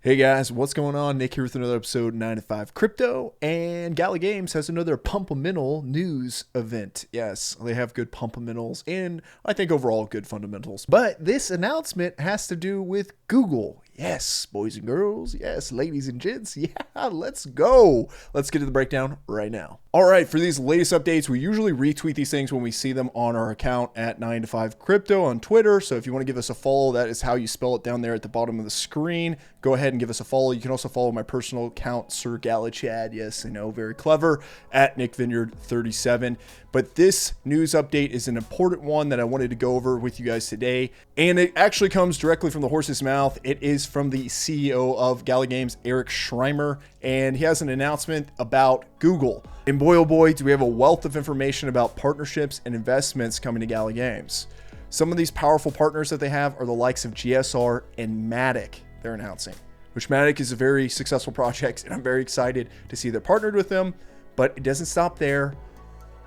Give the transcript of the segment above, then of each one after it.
Hey guys, what's going on? Nick here with another episode 9 to 5 Crypto, and Gala Games has another Pumpamental news event. Yes, they have good pumpamentals and I think overall good fundamentals. But this announcement has to do with Google. Yes, boys and girls. Yes, ladies and gents. Yeah, let's go. Let's get to the breakdown right now. All right, for these latest updates, we usually retweet these things when we see them on our account at 9 to 5 Crypto on Twitter. So if you want to give us a follow, that is how you spell it down there at the bottom of the screen. Go ahead and give us a follow. You can also follow my personal account, Sir Galachad. Yes, I know, very clever, at Nick Vineyard 37. But this news update is an important one that I wanted to go over with you guys today. And it actually comes directly from the horse's mouth. It is from the CEO of Gala Games, Eric Schreimer, and he has an announcement about Google. And boy, oh boy, do we have a wealth of information about partnerships and investments coming to Gala Games. Some of these powerful partners that they have are the likes of GSR and Matic, they're announcing, which Matic is a very successful project, and I'm very excited to see they're partnered with them, but it doesn't stop there.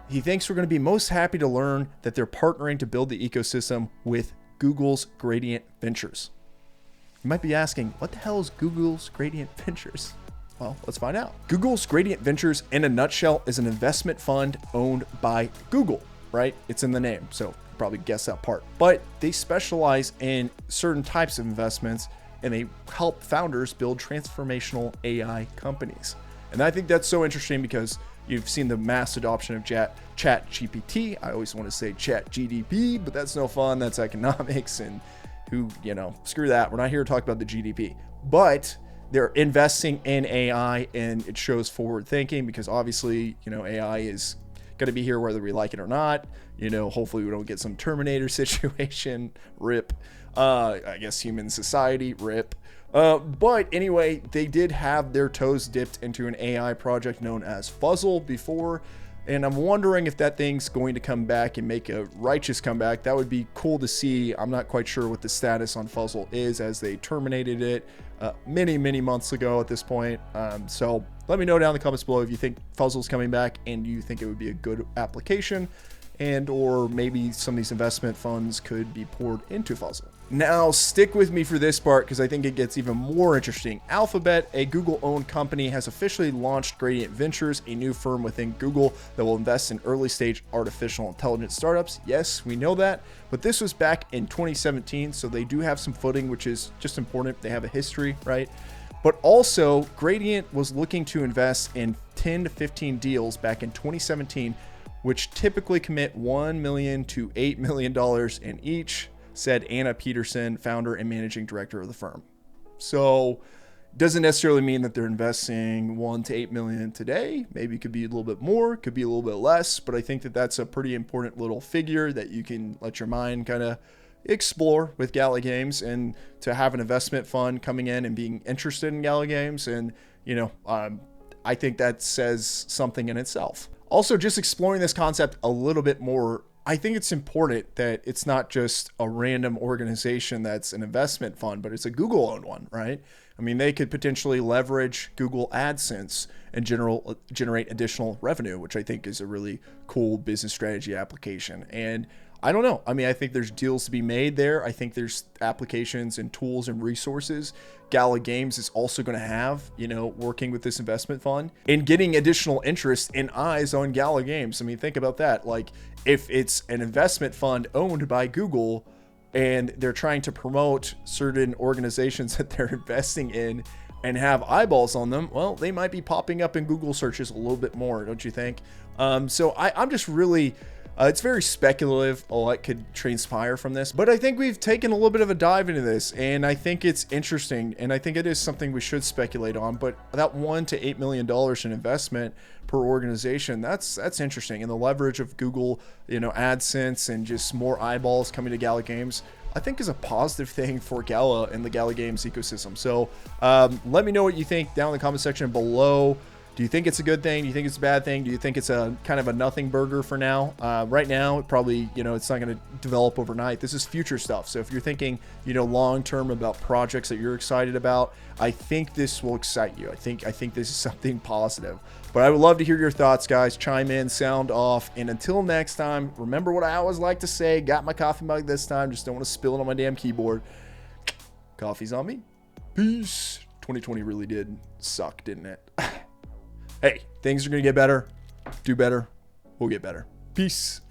He thinks we're going to be most happy to learn that they're partnering to build the ecosystem with Google's Gradient Ventures. You might be asking, what the hell is Google's Gradient Ventures? Well, let's find out. Google's Gradient Ventures, in a nutshell, is an investment fund owned by Google, right? It's in the name, so you probably guess that part. But they specialize in certain types of investments, and they help founders build transformational AI companies. And I think that's so interesting because you've seen the mass adoption of Chat GPT. I always want to say Chat GDP, but that's no fun. That's economics, and screw that. We're not here to talk about the GDP. But they're investing in AI, and it shows forward thinking because obviously, AI is going to be here whether we like it or not. Hopefully we don't get some Terminator situation. RIP. I guess human society. RIP. But anyway, they did have their toes dipped into an AI project known as Fuzzle before, and I'm wondering if that thing's going to come back and make a righteous comeback. That would be cool to see. I'm not quite sure what the status on Fuzzle is, as they terminated it many months ago at this point. So let me know down in the comments below if you think Fuzzle's coming back and you think it would be a good application, and or maybe some of these investment funds could be poured into Fuzzle. Now, stick with me for this part because I think it gets even more interesting. Alphabet, a Google-owned company, has officially launched Gradient Ventures, a new firm within Google that will invest in early-stage artificial intelligence startups. Yes, we know that, but this was back in 2017, so they do have some footing, which is just important. They have a history, right? But also, Gradient was looking to invest in 10 to 15 deals back in 2017, which typically commit $1 million to $8 million in each, said Anna Peterson, founder and managing director of the firm. So doesn't necessarily mean that they're investing 1 to 8 million today. Maybe it could be a little bit more, could be a little bit less, but I think that that's a pretty important little figure that you can let your mind kind of explore with Gala Games, and to have an investment fund coming in and being interested in Gala Games. And, I think that says something in itself. Also, just exploring this concept a little bit more, I think it's important that it's not just a random organization that's an investment fund, but it's a Google-owned one, right? I mean, they could potentially leverage Google AdSense and generate additional revenue, which I think is a really cool business strategy application. And I don't know. I mean, I think there's deals to be made there. I think there's applications and tools and resources Gala Games is also going to have, working with this investment fund and getting additional interest and eyes on Gala Games. I mean, think about that. Like, if it's an investment fund owned by Google and they're trying to promote certain organizations that they're investing in and have eyeballs on them, well, they might be popping up in Google searches a little bit more, don't you think? So I'm just really... it's very speculative what could transpire from this, but I think we've taken a little bit of a dive into this, and I think it's interesting, and I think it is something we should speculate on. But that $1 to $8 million in investment per organization, that's interesting, and the leverage of Google, AdSense, and just more eyeballs coming to Gala Games, I think is a positive thing for Gala and the Gala Games ecosystem. So let me know what you think down in the comment section below. Do you think it's a good thing? Do you think it's a bad thing? Do you think it's a kind of a nothing burger for now? Right now, it probably, it's not going to develop overnight. This is future stuff. So if you're thinking, long-term about projects that you're excited about, I think this will excite you. I think this is something positive. But I would love to hear your thoughts, guys. Chime in, sound off. And until next time, remember what I always like to say. Got my coffee mug this time. Just don't want to spill it on my damn keyboard. Coffee's on me. Peace. 2020 really did suck, didn't it? Hey, things are going to get better. Do better. We'll get better. Peace.